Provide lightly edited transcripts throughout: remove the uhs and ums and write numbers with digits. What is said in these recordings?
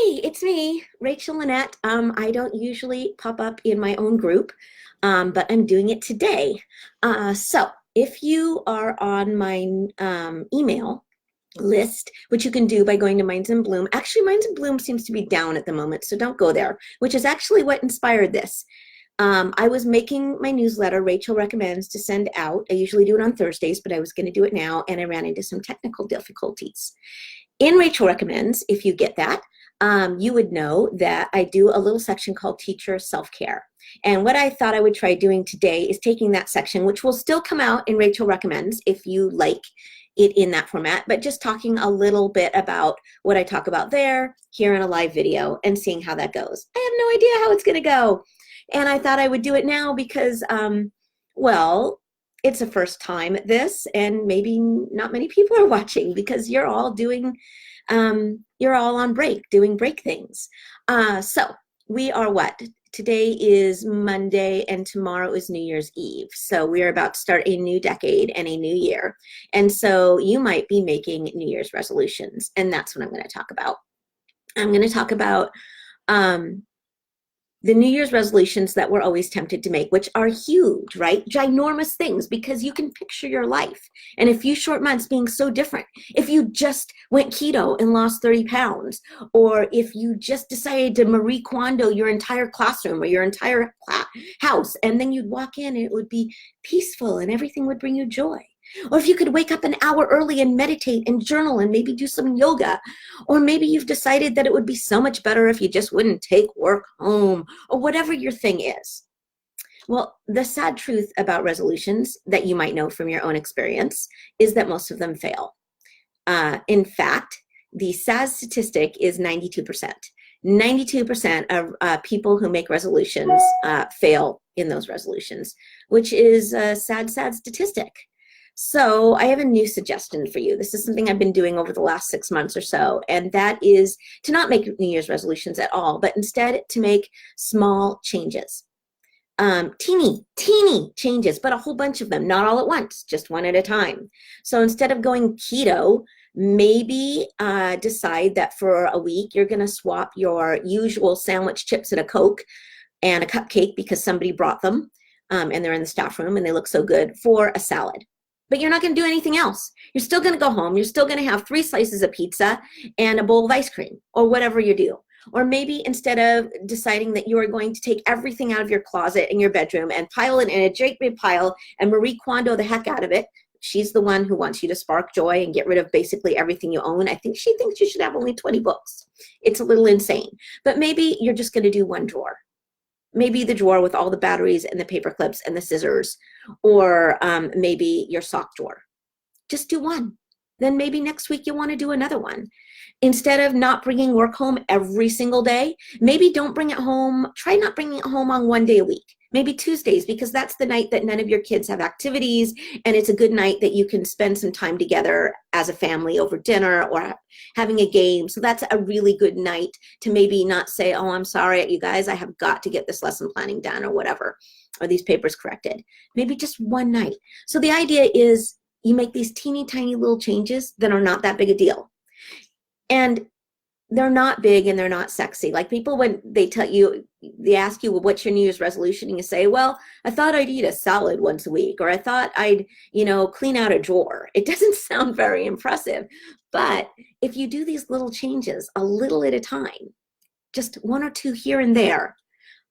Hey, it's me, Rachel Lynette. I don't usually pop up in my own group, but I'm doing it today. So if you are on my email list, which you can do by going to Minds in Bloom. Actually, Minds in Bloom seems to be down at the moment, so don't go there, which is actually what inspired this. I was making my newsletter, Rachel Recommends, to send out. I usually do it on Thursdays, but I was going to do it now, and I ran into some technical difficulties. In Rachel Recommends, if you get that, you would know that I do a little section called Teacher Self-Care. And what I thought I would try doing today is taking that section, which will still come out in Rachel Recommends if you like it in that format, but just talking a little bit about what I talk about there, here in a live video, and seeing how that goes. I have no idea how it's going to go. And I thought I would do it now because, well, it's a first time at this, and maybe not many people are watching because you're all doing, you're all on break, doing break things. So we are what? Today is Monday and tomorrow is New Year's Eve. So we're about to start a new decade and a new year. And so you might be making New Year's resolutions, and that's what I'm going to talk about. I'm going to talk about the New Year's resolutions that we're always tempted to make, which are huge, right? Ginormous things, because you can picture your life in a few short months being so different. If you just went keto and lost 30 pounds, or if you just decided to Marie Kondo your entire classroom or your entire house, and then you'd walk in and it would be peaceful and everything would bring you joy. Or if you could wake up an hour early and meditate and journal and maybe do some yoga. Or maybe you've decided that it would be so much better if you just wouldn't take work home, or whatever your thing is. Well, the sad truth about resolutions that you might know from your own experience is that most of them fail. In fact, the sad statistic is 92%. 92% of people who make resolutions fail in those resolutions, which is a sad, sad statistic. So I have a new suggestion for you. This is something I've been doing over the last 6 months or so, and that is to not make New Year's resolutions at all, but instead to make small changes. Teeny changes, but a whole bunch of them, not all at once, just one at a time. So instead of going keto, maybe decide that for a week you're going to swap your usual sandwich, chips, and a Coke and a cupcake because somebody brought them and they're in the staff room and they look so good, for a salad. But you're not going to do anything else. You're still going to go home. You're still going to have 3 slices of pizza and a bowl of ice cream, or whatever you do. Or maybe instead of deciding that you are going to take everything out of your closet in your bedroom and pile it in a great big pile and Marie Kondo the heck out of it. She's the one who wants you to spark joy and get rid of basically everything you own. I think she thinks you should have only 20 books. It's a little insane. But maybe you're just going to do one drawer. Maybe the drawer with all the batteries and the paper clips and the scissors, or maybe your sock drawer. Just do one. Then maybe next week you want to do another one. Instead of not bringing work home every single day, maybe don't bring it home. Try not bringing it home on one day a week. Maybe Tuesdays, because that's the night that none of your kids have activities, and it's a good night that you can spend some time together as a family over dinner or having a game. So that's a really good night to maybe not say, oh, I'm sorry, you guys, I have got to get this lesson planning done or whatever, or these papers corrected. Maybe just one night. So the idea is you make these teeny tiny little changes that are not that big a deal. And they're not big and they're not sexy. Like people, when they tell you, they ask you, well, what's your New Year's resolution? And you say, well, I thought I'd eat a salad once a week, or I thought I'd, clean out a drawer. It doesn't sound very impressive. But if you do these little changes a little at a time, just 1 or 2 here and there,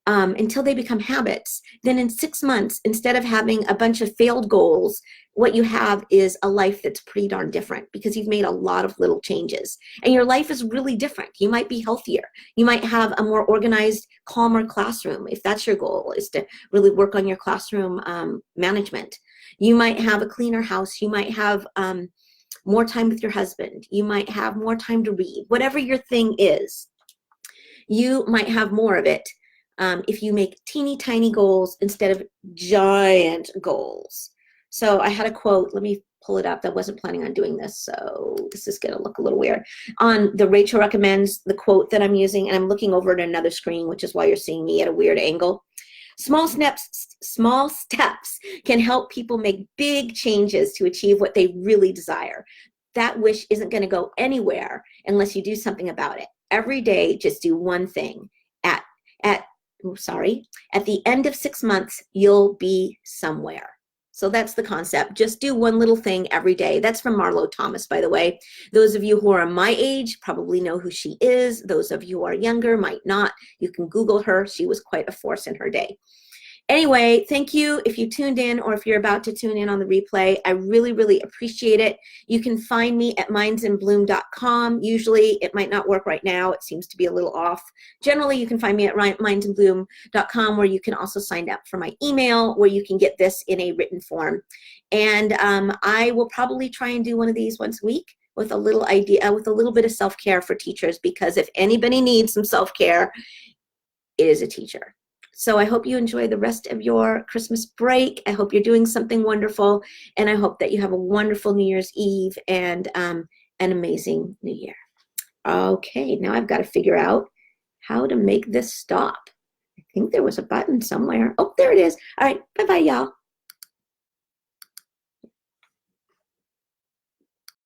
until they become habits, then in 6 months, instead of having a bunch of failed goals, what you have is a life that's pretty darn different because you've made a lot of little changes. And your life is really different. You might be healthier. You might have a more organized, calmer classroom, if that's your goal, is to really work on your classroom management. You might have a cleaner house. You might have more time with your husband. You might have more time to read. Whatever your thing is, you might have more of it if you make teeny tiny goals instead of giant goals. So I had a quote, let me pull it up. I wasn't planning on doing this, so this is gonna look a little weird. On the Rachel Recommends, the quote that I'm using, and I'm looking over at another screen, which is why you're seeing me at a weird angle. Small steps can help people make big changes to achieve what they really desire. That wish isn't gonna go anywhere unless you do something about it. every day, just do one thing. At at the end of 6 months, you'll be somewhere. So that's the concept. Just do one little thing every day. That's from Marlo Thomas, by the way. Those of you who are my age probably know who she is. Those of you who are younger might not. You can Google her. She was quite a force in her day. Anyway, thank you if you tuned in or if you're about to tune in on the replay. I really, really appreciate it. You can find me at mindsinbloom.com. Usually it might not work right now. It seems to be a little off. Generally, you can find me at mindsinbloom.com, where you can also sign up for my email, where you can get this in a written form. And I will probably try and do one of these once a week with a little idea, with a little bit of self-care for teachers, because if anybody needs some self-care, it is a teacher. So I hope you enjoy the rest of your Christmas break. I hope you're doing something wonderful, and I hope that you have a wonderful New Year's Eve and an amazing New Year. Okay, now I've got to figure out how to make this stop. I think there was a button somewhere. Oh, there it is. All right, bye-bye, y'all.